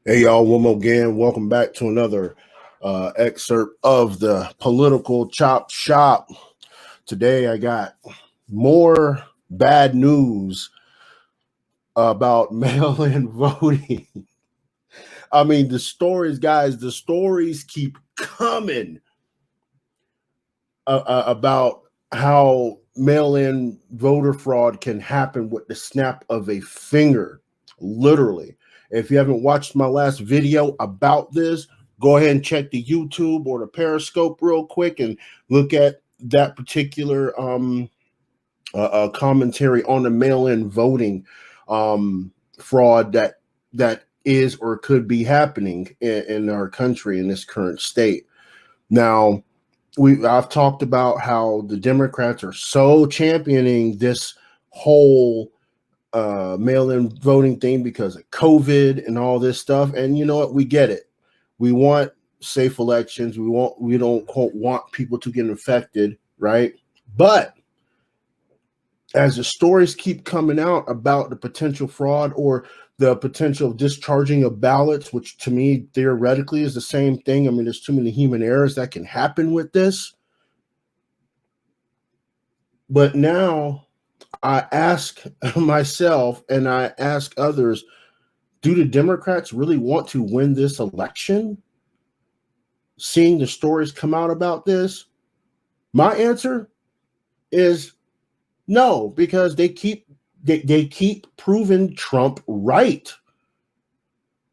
Hey, y'all, one more again. Welcome back to another excerpt of the Political Chop Shop. Today, I got more bad news about mail in voting. I mean, the stories keep coming about how mail in voter fraud can happen with the snap of a finger, literally. If you haven't watched my last video about this, go ahead and check the YouTube or the Periscope real quick and look at that particular commentary on the mail-in voting fraud that is or could be happening in our country in this current state. Now, I've talked about how the Democrats are so championing this whole mail-in voting thing because of COVID and all this stuff. And you know what? We get it. We want safe elections. We don't want people to get infected, right? But as the stories keep coming out about the potential fraud or the potential discharging of ballots, which to me theoretically is the same thing. I mean, there's too many human errors that can happen with this. But now I ask myself and I ask others, do the Democrats really want to win this election? Seeing the stories come out about this, my answer is no, because they keep proving Trump right.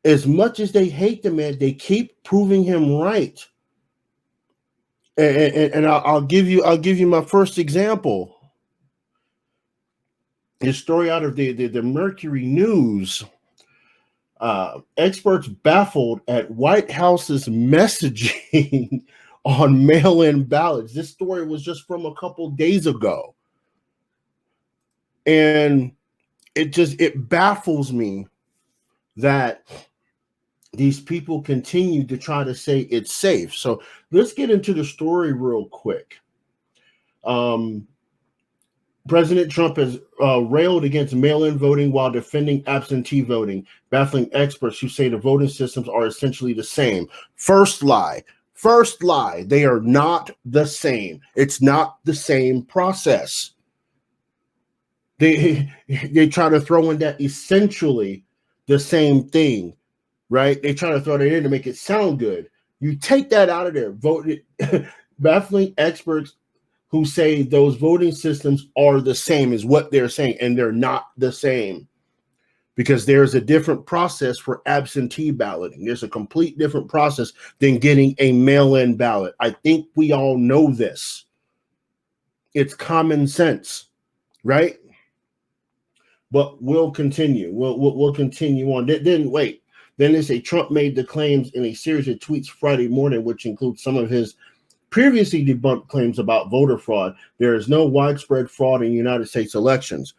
As much as they hate the man, they keep proving him right. And I'll give you my first example. A story out of the Mercury News. Experts baffled at White House's messaging on mail-in ballots. This story was just from a couple days ago. And it baffles me that these people continue to try to say it's safe. So let's get into the story real quick. President Trump has railed against mail-in voting while defending absentee voting, baffling experts who say the voting systems are essentially the same. First lie. They are not the same. It's not the same process. They try to throw in that essentially the same thing, right? They try to throw that in to make it sound good. You take that out of there. Baffling experts who say those voting systems are the same is what they're saying, and they're not the same because there's a different process for absentee balloting. There's a complete different process than getting a mail-in ballot. I think we all know this. It's common sense, right? But we'll continue. We'll continue on. Then wait. Then they say Trump made the claims in a series of tweets Friday morning, which includes some of his previously debunked claims about voter fraud. There is no widespread fraud in United States elections.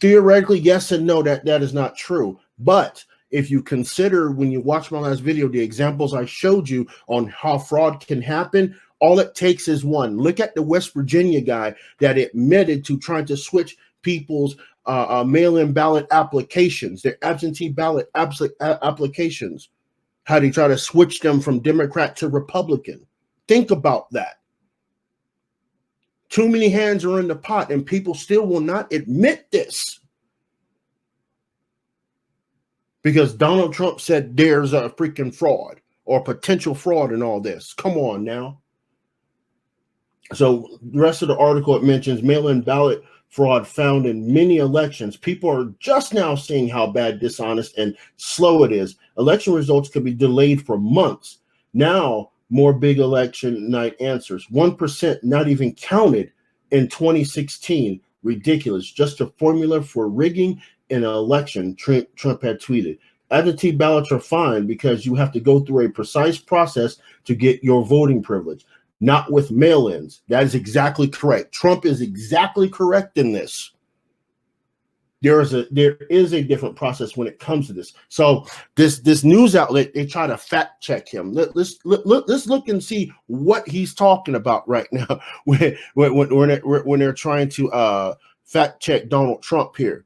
Theoretically, yes and no, that is not true. But if you consider, when you watch my last video, the examples I showed you on how fraud can happen, all it takes is one. Look at the West Virginia guy that admitted to trying to switch people's mail-in ballot applications, their absentee ballot applications. How they try to switch them from Democrat to Republican. Think about that. Too many hands are in the pot, and people still will not admit this. Because Donald Trump said there's a freaking fraud or potential fraud in all this. Come on now. So the rest of the article, it mentions mail-in ballot fraud found in many elections. People are just now seeing how bad, dishonest, and slow it is. Election results could be delayed for months. Now, more big election night answers. 1% not even counted in 2016. Ridiculous. Just a formula for rigging an election, Trump had tweeted. Absentee ballots are fine because you have to go through a precise process to get your voting privilege. Not with mail-ins. That is exactly correct. Trump is exactly correct in this. There is a different process when it comes to this. So this news outlet, they try to fact check him. Let's look and see what he's talking about right now when they're trying to fact check Donald Trump here.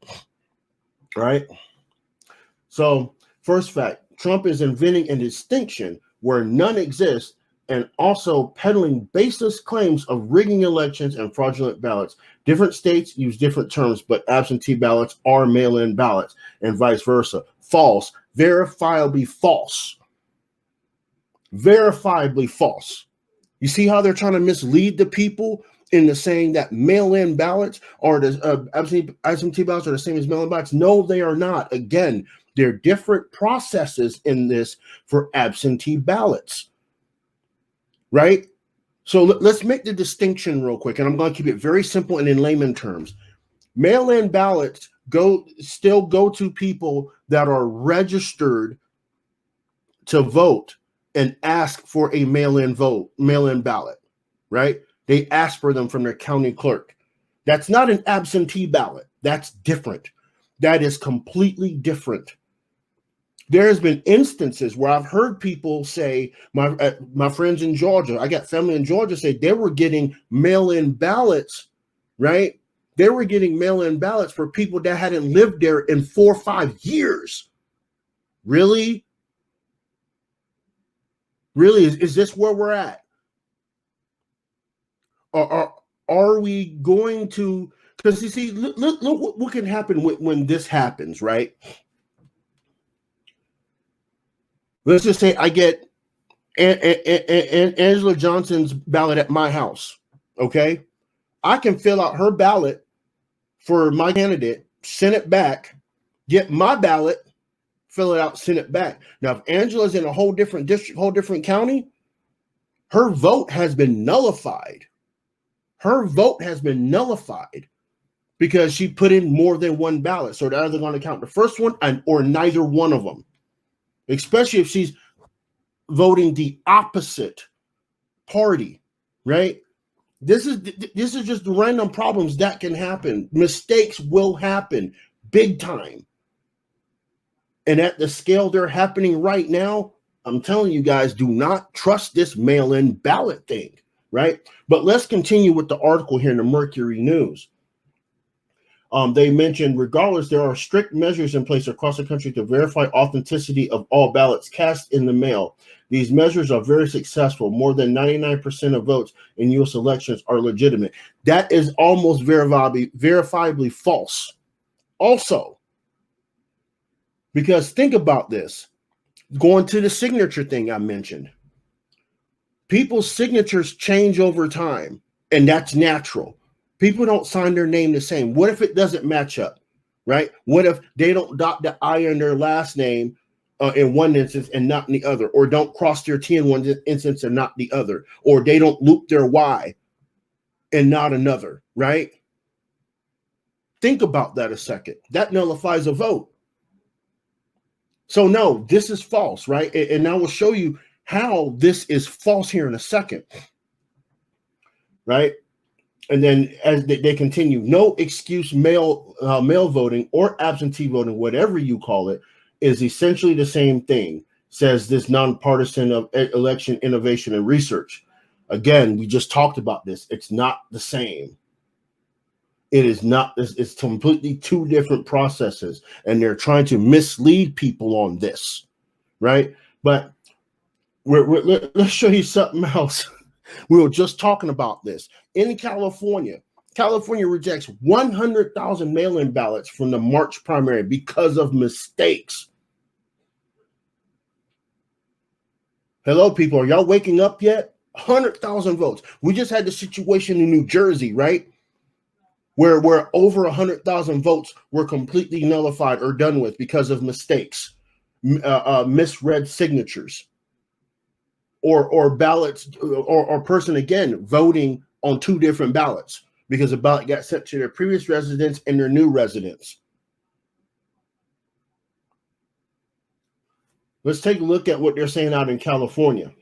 Right? So First fact, Trump is inventing a distinction where none exists and also peddling baseless claims of rigging elections and fraudulent ballots. Different states use different terms, but absentee ballots are mail-in ballots and vice versa. False, verifiably false. Verifiably false. You see how they're trying to mislead the people into saying that mail-in ballots or the absentee ballots are the same as mail-in ballots? No, they are not. Again, there are different processes in this for absentee ballots, right? So let's make the distinction real quick, and I'm going to keep it very simple and in layman terms. Mail-in ballots still go to people that are registered to vote and ask for a mail-in ballot, right? They ask for them from their county clerk. That's not an absentee ballot. That's different. That is completely different. There has been instances where I've heard people say, my friends in Georgia, I got family in Georgia, say they were getting mail-in ballots, right? They were getting mail-in ballots for people that hadn't lived there in 4 or 5 years. Really? Really? Is this where we're at? Are we going to, because you see, look what can happen when this happens, right? Let's just say I get Angela Johnson's ballot at my house, okay? I can fill out her ballot for my candidate, send it back, get my ballot, fill it out, send it back. Now, if Angela's in a whole different district, whole different county, her vote has been nullified. Her vote has been nullified because she put in more than one ballot. So they're either going to count the first one or neither one of them, especially if she's voting the opposite party, right? This is just random problems that can happen. Mistakes will happen big time. And at the scale they're happening right now, I'm telling you guys, do not trust this mail-in ballot thing, right? But let's continue with the article here in the Mercury News. They mentioned, regardless, there are strict measures in place across the country to verify authenticity of all ballots cast in the mail. These measures are very successful. More than 99% of votes in U.S. elections are legitimate. That is almost verifiably false. Also, because think about this, going to the signature thing I mentioned. People's signatures change over time, and that's natural. People don't sign their name the same. What if it doesn't match up, right? What if they don't dot the I in their last name in one instance and not in the other, or don't cross their T in one instance and not the other, or they don't loop their Y and not another, right? Think about that a second. That nullifies a vote. So no, this is false, right? And I will show you how this is false here in a second, right? And then as they continue, no excuse mail voting or absentee voting, whatever you call it, is essentially the same thing, says this nonpartisan of election innovation and research. Again, we just talked about this. It's not the same. It is not. It's completely two different processes, and they're trying to mislead people on this, right? But let's show you something else. We were just talking about this. In California rejects 100,000 mail-in ballots from the March primary because of mistakes. Hello, people. Are y'all waking up yet? 100,000 votes. We just had the situation in New Jersey, right? Where over 100,000 votes were completely nullified or done with because of mistakes, misread signatures. Or ballots, or person, again, voting on two different ballots because a ballot got sent to their previous residence and their new residence. Let's take a look at what they're saying out in California.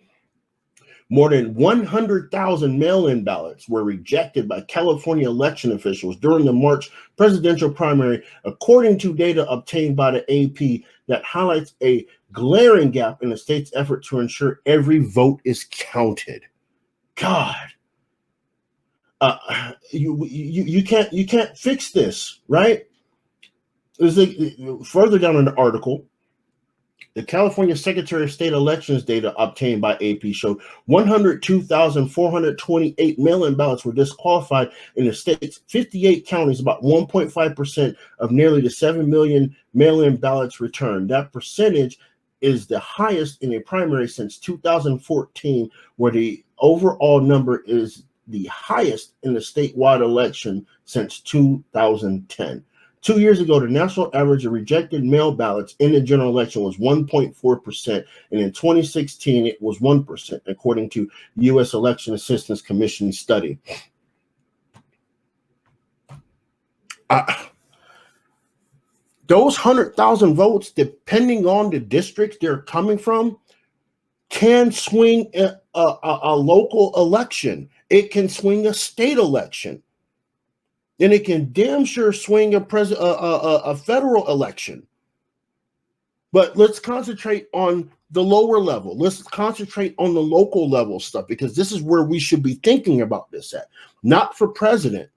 More than 100,000 mail-in ballots were rejected by California election officials during the March presidential primary, according to data obtained by the AP that highlights a glaring gap in the state's effort to ensure every vote is counted. God, you can't fix this, right? There's further down in the article, The California Secretary of State elections data obtained by AP showed 102,428 mail-in ballots were disqualified in the state's 58 counties, about 1.5% of nearly the 7 million mail-in ballots returned. That percentage is the highest in a primary since 2014, where the overall number is the highest in the statewide election since 2010. 2 years ago, the national average of rejected mail ballots in the general election was 1.4%, and in 2016, it was 1%, according to U.S. Election Assistance Commission study. Those 100,000 votes, depending on the districts they're coming from, can swing a local election. It can swing a state election. And it can damn sure swing a federal election. But let's concentrate on the lower level. Let's concentrate on the local level stuff, because this is where we should be thinking about this at. Not for president,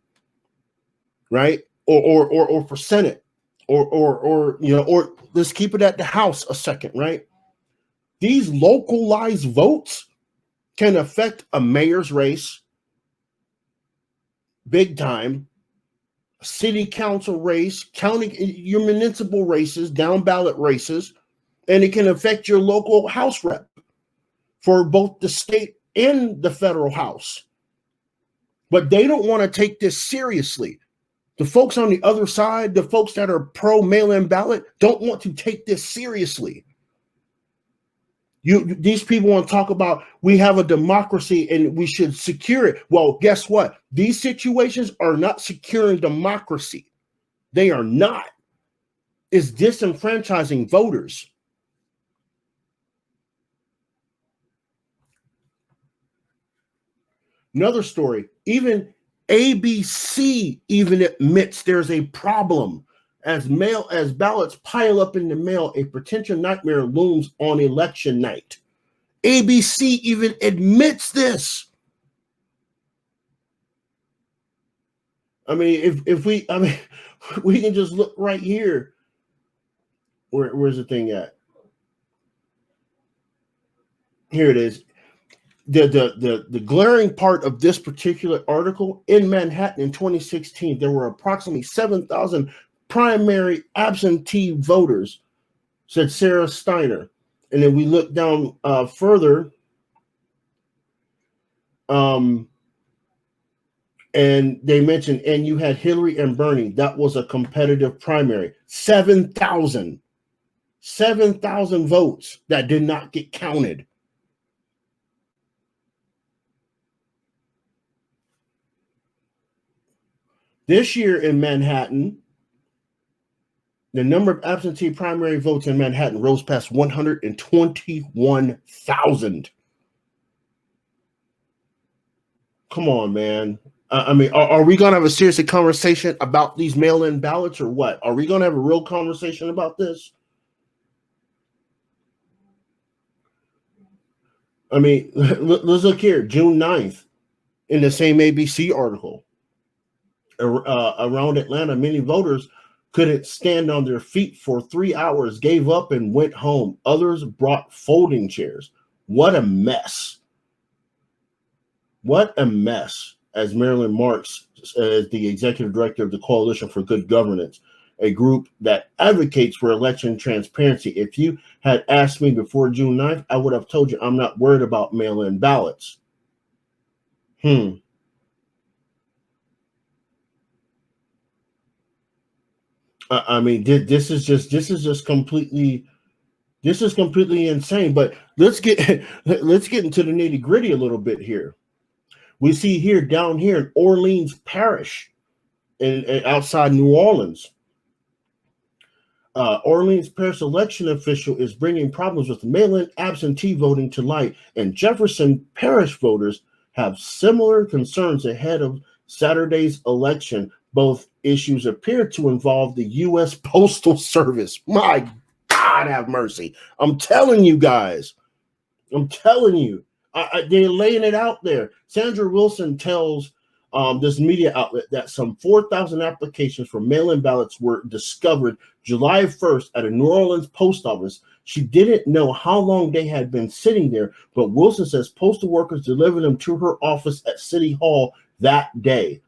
right? Or for Senate, or let's keep it at the House a second, right? These localized votes can affect a mayor's race big time, city council race, your municipal races, down ballot races, and it can affect your local house rep for both the state and the federal house. But they don't want to take this seriously. The folks on the other side, the folks that are pro mail-in ballot, don't want to take this seriously. These people want to talk about we have a democracy and we should secure it. Well, guess what? These situations are not securing democracy. They are not. It's disenfranchising voters. Another story, even ABC even admits there's a problem. As ballots pile up in the mail, a potential nightmare looms on election night. ABC even admits this. I mean, we can just look right here. Where's the thing at? Here it is. The glaring part of this particular article, in Manhattan in 2016, there were approximately 7,000 primary absentee voters, said Sarah Steiner. And then we look down further, and they mentioned, and you had Hillary and Bernie. That was a competitive primary. 7,000 votes that did not get counted. This year in Manhattan, the number of absentee primary votes in Manhattan rose past 121,000. Come on, man. I mean, are we going to have a serious conversation about these mail-in ballots or what? Are we going to have a real conversation about this? I mean, let's look here. June 9th, in the same ABC article, around Atlanta, many voters couldn't stand on their feet for 3 hours, gave up and went home. Others brought folding chairs. What a mess. What a mess, as Marilyn Marks, as the executive director of the Coalition for Good Governance, a group that advocates for election transparency. If you had asked me before June 9th, I would have told you I'm not worried about mail-in ballots. I mean, this is completely insane. But let's get into the nitty gritty a little bit here. We see here down here in Orleans Parish, and outside New Orleans, Orleans Parish election official is bringing problems with mail-in absentee voting to light, and Jefferson Parish voters have similar concerns ahead of Saturday's election. Both issues appear to involve the U.S. Postal Service. My God, have mercy. I'm telling you guys. I'm telling you. They're laying it out there. Sandra Wilson tells this media outlet that some 4,000 applications for mail-in ballots were discovered July 1st at a New Orleans post office. She didn't know how long they had been sitting there, but Wilson says postal workers delivered them to her office at City Hall that day.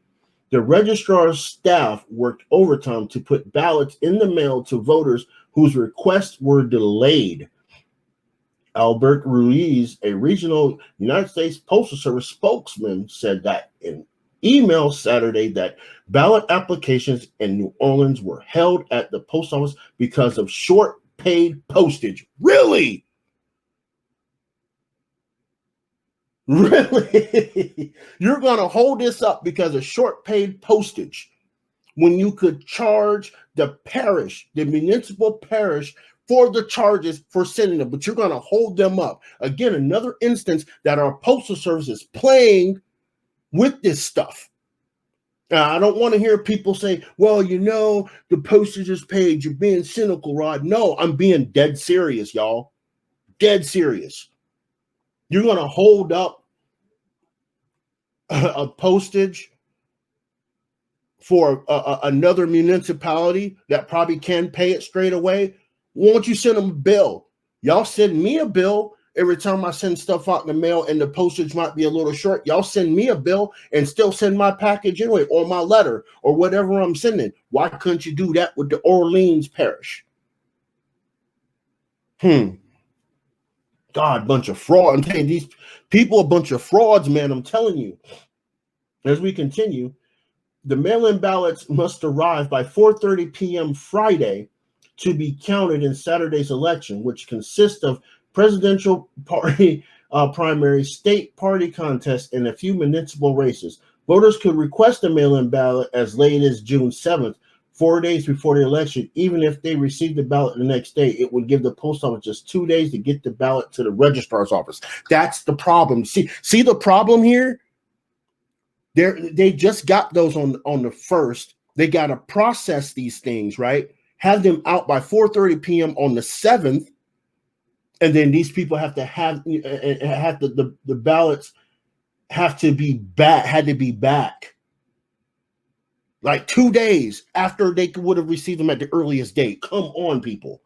The registrar's staff worked overtime to put ballots in the mail to voters whose requests were delayed. Albert Ruiz, a regional United States Postal Service spokesman, said that in email Saturday that ballot applications in New Orleans were held at the post office because of short paid postage. Really? Really? You're going to hold this up because of short paid postage when you could charge the parish, the municipal parish, for the charges for sending them, but you're going to hold them up. Again, another instance that our postal service is playing with this stuff. Now, I don't want to hear people say, well, you know, the postage is paid. You're being cynical, Rod. No, I'm being dead serious, y'all. Dead serious. You're going to hold up a postage for another municipality that probably can pay it straight away. Won't you send them a bill? Y'all send me a bill every time I send stuff out in the mail and the postage might be a little short. Y'all send me a bill and still send my package anyway, or my letter, or whatever I'm sending. Why couldn't you do that with the Orleans parish? God, bunch of fraud. I'm telling you, these people, a bunch of frauds, man. I'm telling you. As we continue, the mail-in ballots must arrive by 4:30 p.m. Friday to be counted in Saturday's election, which consists of presidential party primary, state party contests, and a few municipal races. Voters could request a mail-in ballot as late as June 7th, 4 days before the election. Even if they receive the ballot the next day, it would give the post office just 2 days to get the ballot to the registrar's office. That's the problem. See the problem here? They just got those on the 1st. They got to process these things, right? Have them out by 4:30 p.m. on the 7th, and then these people have to have the ballots have to be back. Had to be back like 2 days after they would have received them at the earliest date. Come on, people.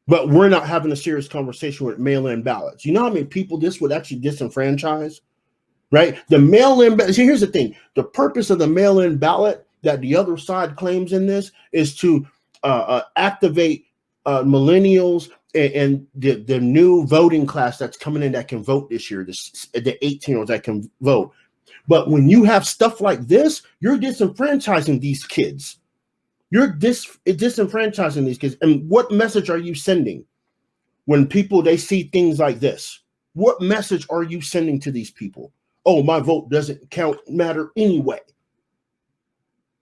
But we're not having a serious conversation with mail-in ballots. You know how many people this would actually disenfranchise? Right? The mail-in ballot. See, here's the thing. The purpose of the mail-in ballot that the other side claims in this is to activate millennials and the new voting class that's coming in that can vote this year, the 18-year-olds that can vote. But when you have stuff like this, you're disenfranchising these kids. You're disenfranchising these kids. And what message are you sending when they see things like this? What message are you sending to these people? Oh, my vote doesn't matter anyway.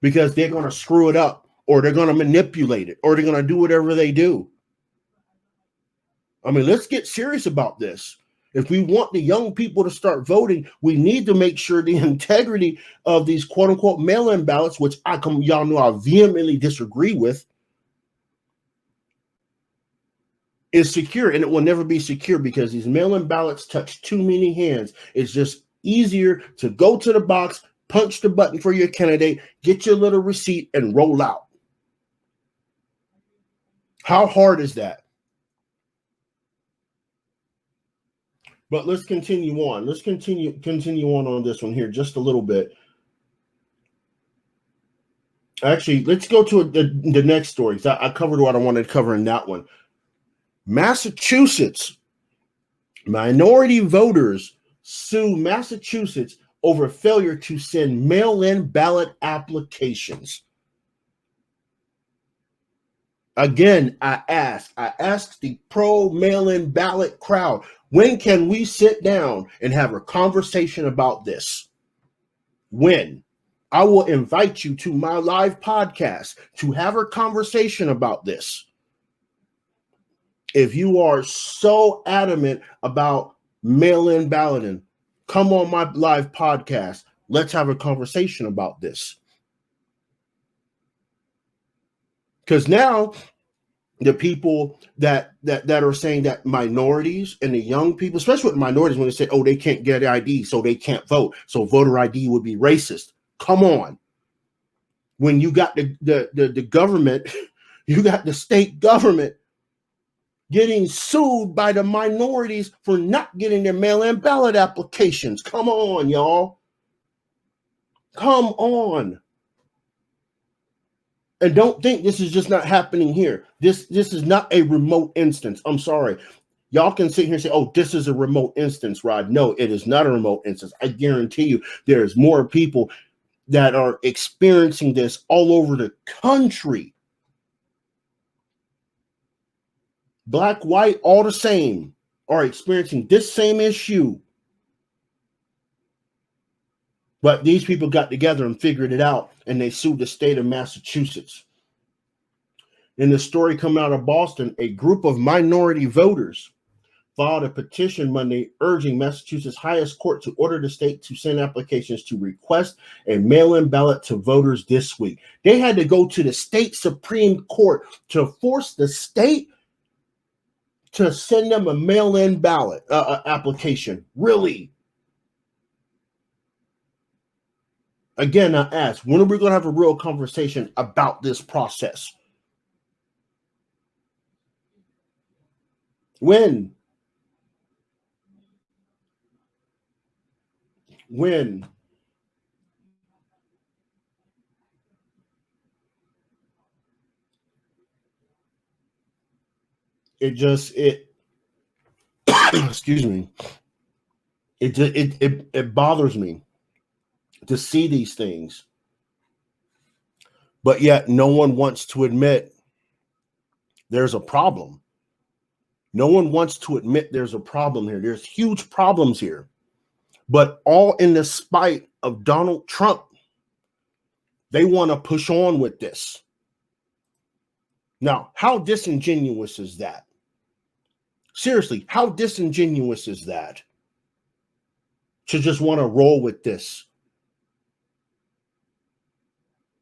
Because they're going to screw it up, or they're going to manipulate it, or they're going to do whatever they do. I mean, let's get serious about this. If we want the young people to start voting, we need to make sure the integrity of these quote-unquote mail-in ballots, which y'all know I vehemently disagree with, is secure. And it will never be secure because these mail-in ballots touch too many hands. It's just easier to go to the box, punch the button for your candidate, get your little receipt, and roll out. How hard is that? But let's continue on. Let's continue on this one here just a little bit. Actually, let's go to the next story. I covered what I wanted to cover in that one. Massachusetts. Minority voters sue Massachusetts over failure to send mail-in ballot applications. Again, I asked the pro mail-in ballot crowd, when can we sit down and have a conversation about this? When? I will invite you to my live podcast to have a conversation about this. If you are so adamant about mail-in balloting, come on my live podcast. Let's have a conversation about this. Because now the people that are saying that minorities and the young people, especially with minorities, when they say, oh, they can't get ID, so they can't vote, so voter ID would be racist. Come on. When you got the government, you got the state government getting sued by the minorities for not getting their mail-in ballot applications. Come on, y'all. Come on. And don't think this is just not happening here. This is not a remote instance. I'm sorry. Y'all can sit here and say, oh, this is a remote instance, Rod. No, it is not a remote instance. I guarantee you there's more people that are experiencing this all over the country. Black, white, all the same are experiencing this same issue. But these people got together and figured it out, and they sued the state of Massachusetts. In the story coming out of Boston, a group of minority voters filed a petition Monday urging Massachusetts' highest court to order the state to send applications to request a mail-in ballot to voters this week. They had to go to the state Supreme Court to force the state to send them a mail-in ballot application. Really? Again, I ask, when are we going to have a real conversation about this process? When? It excuse me. It bothers me to see these things, but yet no one wants to admit there's a problem. No one wants to admit there's a problem here. There's huge problems here, but all in the spite of Donald Trump. They want to push on with this. Now, how disingenuous is that? Seriously, how disingenuous is that? To just want to roll with this.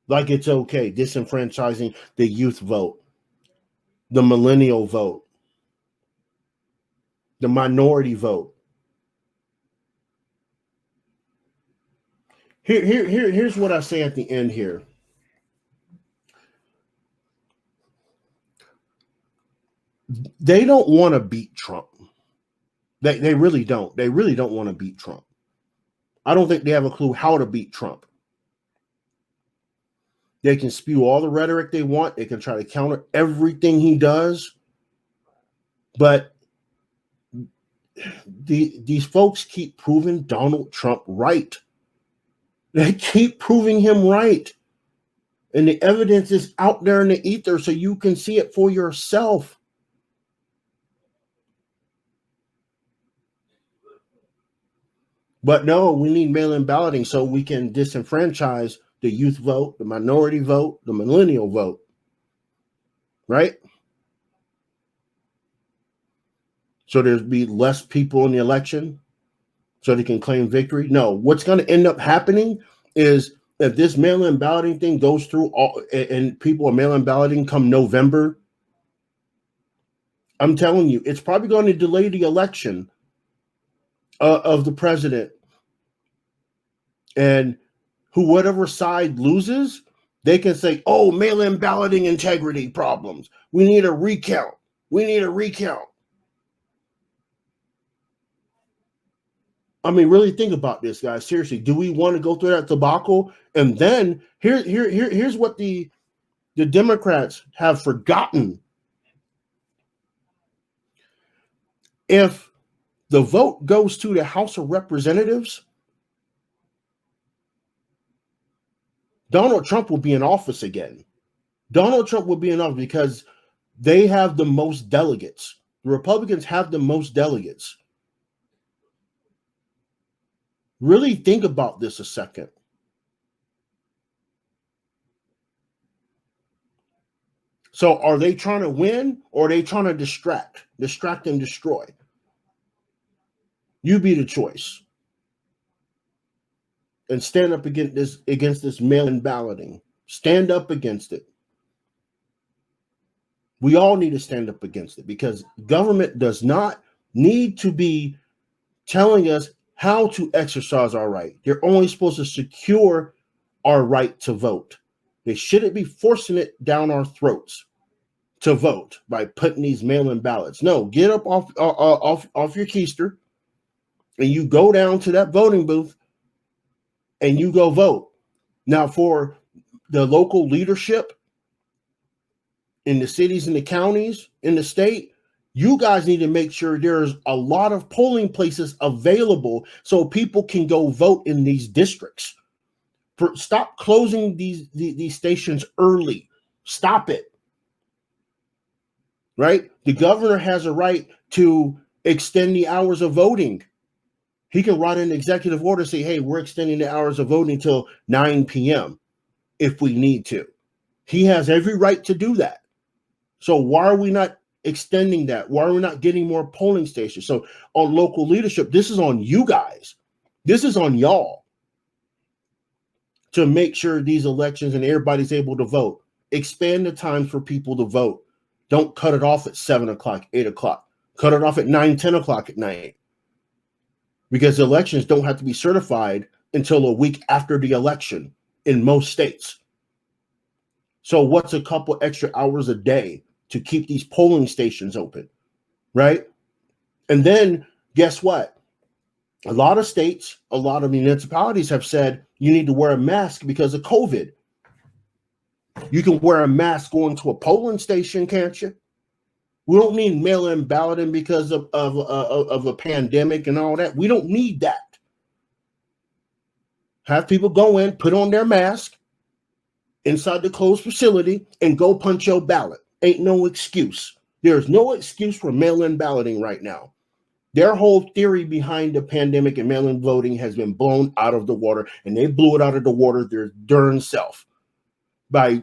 Like it's okay, disenfranchising the youth vote, the millennial vote, the minority vote. Here's what I say at the end here. They don't want to beat Trump. They really don't. They really don't want to beat Trump. I don't think they have a clue how to beat Trump. They can spew all the rhetoric they want. They can try to counter everything he does. But these folks keep proving Donald Trump right. They keep proving him right. And the evidence is out there in the ether so you can see it for yourself. But no, we need mail-in balloting so we can disenfranchise the youth vote, the minority vote, the millennial vote. Right? So there's be less people in the election so they can claim victory. No, what's going to end up happening is if this mail-in balloting thing goes through and people are mail-in balloting come November, I'm telling you, it's probably going to delay the election of the president. And whatever side loses, they can say, oh, mail-in balloting integrity problems. We need a recount. We need a recount. I mean, really think about this, guys. Seriously, do we want to go through that debacle? And then here's what the Democrats have forgotten. If the vote goes to the House of Representatives, Donald Trump will be in office again. Donald Trump will be in office because they have the most delegates. The Republicans have the most delegates. Really think about this a second. So are they trying to win or are they trying to distract and destroy? You be the choice. And stand up against this mail-in balloting. Stand up against it. We all need to stand up against it because government does not need to be telling us how to exercise our right. They're only supposed to secure our right to vote. They shouldn't be forcing it down our throats. to vote by putting these mail-in ballots. No, get up off your keister and you go down to that voting booth and you go vote. Now, for the local leadership in the cities and the counties in the state, you guys need to make sure there's a lot of polling places available so people can go vote in these districts. Stop closing these stations early. Stop it. Right? The governor has a right to extend the hours of voting. He can write an executive order, say, hey, we're extending the hours of voting till 9 p.m. if we need to. He has every right to do that. So why are we not extending that? Why are we not getting more polling stations? So on local leadership, this is on you guys. This is on y'all to make sure these elections and everybody's able to vote. Expand the times for people to vote. Don't cut it off at 7 o'clock, 8 o'clock. Cut it off at 9, 10 o'clock at night. Because elections don't have to be certified until a week after the election in most states. So what's a couple extra hours a day to keep these polling stations open, right? And then guess what? A lot of states, a lot of municipalities have said you need to wear a mask because of COVID. You can wear a mask going to a polling station, can't you? We don't need mail-in balloting because of a pandemic and all that. We don't need that. Have people go in, put on their mask inside the closed facility, and go punch your ballot. Ain't no excuse. There's no excuse for mail-in balloting right now. Their whole theory behind the pandemic and mail-in voting has been blown out of the water, and they blew it out of the water their darn self by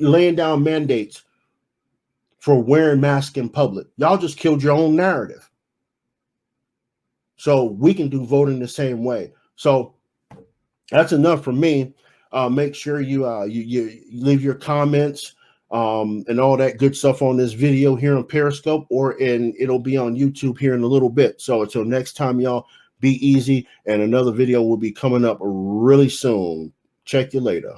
laying down mandates for wearing masks in public. Y'all just killed your own narrative. So we can do voting the same way. So that's enough for me. Make sure you leave your comments and all that good stuff on this video here on Periscope, it'll be on YouTube here in a little bit. So until next time, y'all, be easy, and another video will be coming up really soon. Check you later.